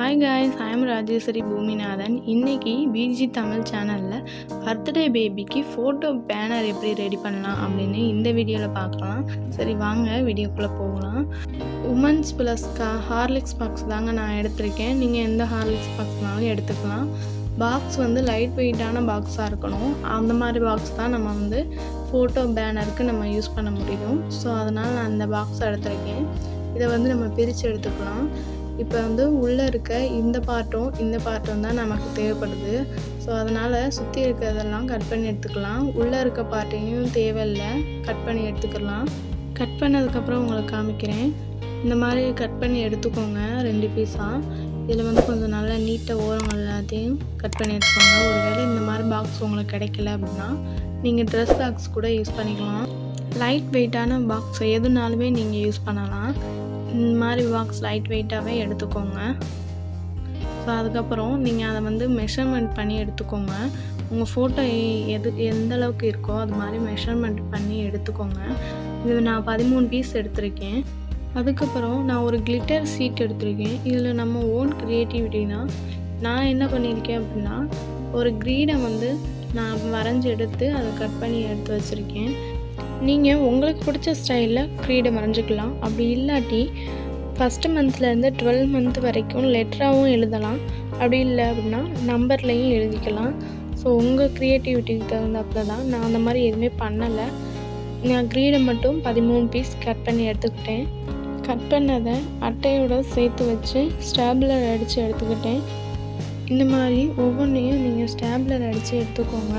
Hi guys, Iam Rajeswari boominathan. இன்னைக்கு PG Tamil சேனல்ல birthday பேபிக்கு ஃபோட்டோ பேனர் எப்படி ரெடி பண்ணலாம் அப்படின்னு இந்த வீடியோவில் பார்க்கலாம். சரி வாங்க வீடியோக்குள்ளே போகலாம். உமன்ஸ் ப்ளஸ் ஹார்லிக்ஸ் பாக்ஸ் தாங்க நான் எடுத்திருக்கேன். நீங்கள் எந்த ஹார்லிக்ஸ் பாக்ஸ்னாலும் எடுத்துக்கலாம். பாக்ஸ் வந்து லைட் வெயிட்டான பாக்ஸாக இருக்கணும். அந்த மாதிரி பாக்ஸ் தான் நம்ம வந்து ஃபோட்டோ பேனருக்கு நம்ம யூஸ் பண்ண முடியும். ஸோ அதனால் நான் அந்த பாக்ஸ் எடுத்திருக்கேன். இதை வந்து நம்ம பிரித்து எடுத்துக்கலாம். இப்போ வந்து உள்ளே இருக்க இந்த பார்ட்டும் தான் நமக்கு தேவைப்படுது. ஸோ அதனால் சுற்றி இருக்கிறதெல்லாம் கட் பண்ணி எடுத்துக்கலாம். உள்ளே இருக்க பார்ட்டையும் தேவையில்லை, கட் பண்ணி எடுத்துக்கலாம். கட் பண்ணதுக்கப்புறம் உங்களுக்கு காமிக்கிறேன். இந்த மாதிரி கட் பண்ணி எடுத்துக்கோங்க 2 பீஸாக. இதில் வந்து கொஞ்சம் நல்லா நீட்டாக ஓரங்கள் எல்லாத்தையும் கட் பண்ணி எடுத்துக்கோங்க. ஒருவேளை இந்த மாதிரி பாக்ஸ் உங்களுக்கு கிடைக்கல அப்படின்னா நீங்கள் ட்ரெஸ் பாக்ஸ் கூட யூஸ் பண்ணிக்கலாம். லைட் வெயிட்டான பாக்ஸ் எதுனாலுமே நீங்கள் யூஸ் பண்ணலாம். இந்த மாதிரி பாக்ஸ் லைட் வெயிட்டாகவே எடுத்துக்கோங்க. ஸோ அதுக்கப்புறம் நீங்கள் அதை வந்து மெஷர்மெண்ட் பண்ணி எடுத்துக்கோங்க. உங்கள் ஃபோட்டோ எந்த அளவுக்கு இருக்கோ அது மாதிரி மெஷர்மெண்ட் பண்ணி எடுத்துக்கோங்க. இது நான் 13 பீஸ் எடுத்திருக்கேன். அதுக்கப்புறம் நான் ஒரு கிளிட்டர் ஷீட் எடுத்திருக்கேன். இதில் நம்ம ஓன் க்ரியேட்டிவிட்டி தான். நான் என்ன பண்ணியிருக்கேன் அப்படின்னா, ஒரு க்ரீடை வந்து நான் வரைஞ்சி எடுத்து அதை கட் பண்ணி எடுத்து வச்சுருக்கேன். நீங்கள் உங்களுக்கு பிடிச்ச ஸ்டைலில் க்ரீடை வரைஞ்சிக்கலாம். அப்படி இல்லாட்டி ஃபஸ்ட்டு மந்த்லேருந்து 12 மந்த் வரைக்கும் லெட்டராகவும் எழுதலாம். அப்படி இல்லை அப்படின்னா நம்பர்லேயும் எழுதிக்கலாம். ஸோ உங்கள் க்ரியேட்டிவிட்டிக்கு தகுந்தாப்புல தான். நான் அந்த மாதிரி எதுவுமே பண்ணலை. நான் க்ரீடை மட்டும் 13 பீஸ் கட் பண்ணி எடுத்துக்கிட்டேன். கட் பண்ணதை அட்டையோடு சேர்த்து வச்சு ஸ்டாப்லர் அடித்து எடுத்துக்கிட்டேன். இந்த மாதிரி ஒவ்வொன்றையும் நீங்கள் ஸ்டாப்லர் அடித்து எடுத்துக்கோங்க.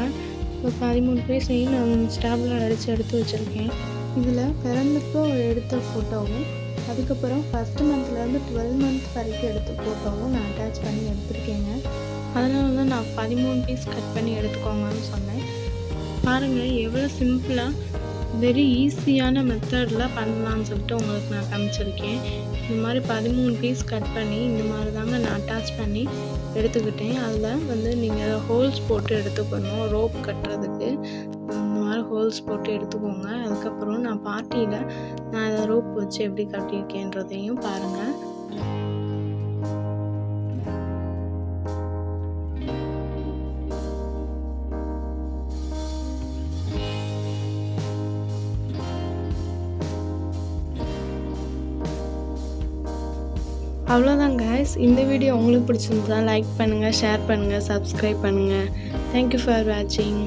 இப்போ 13 பீஸையும் நான் ஸ்டாப்லர் அடித்து எடுத்து வச்சுருக்கேன். இதில் பிறந்தப்போ எடுத்த ஃபோட்டோவும் அதுக்கப்புறம் ஃபஸ்ட்டு மந்த்லேருந்து 12 மந்த் வரைக்கும் எடுத்த ஃபோட்டோவும் நான் அட்டாச் பண்ணி எடுத்துருக்கேங்க. அதனால தான் நான் 13 பீஸ் கட் பண்ணி எடுத்துக்கோங்கன்னு சொன்னேன். பாருங்கள் எவ்வளோ சிம்பிளாக வெரி ஈஸியான மெத்தடில் பண்ணலான்னு சொல்லிட்டு உங்களுக்கு நான் காமிச்சிருக்கேன். இந்த மாதிரி 13 பீஸ் கட் பண்ணி இந்த மாதிரி தாங்க நான் அட்டாச் பண்ணி எடுத்துக்கிட்டேன். அதில் வந்து நீங்கள் ஹோல்ஸ் போட்டு எடுத்துக்கணும். ரோப் கட்டுறதுக்கு இந்த மாதிரி ஹோல்ஸ் போட்டு எடுத்துக்கோங்க. அதுக்கப்புறம் நான் பார்ட்டியில் நான் அதை ரோப் வச்சு எப்படி கட்டியிருக்கேன்றதையும் பாருங்கள். அவ்வளோதான் கைஸ். இந்த வீடியோ உங்களுக்கு பிடிச்சிருந்தா லைக் பண்ணுங்கள், ஷேர் பண்ணுங்கள், சப்ஸ்கிரைப் பண்ணுங்கள். தேங்க்யூ ஃபார் வாட்சிங்.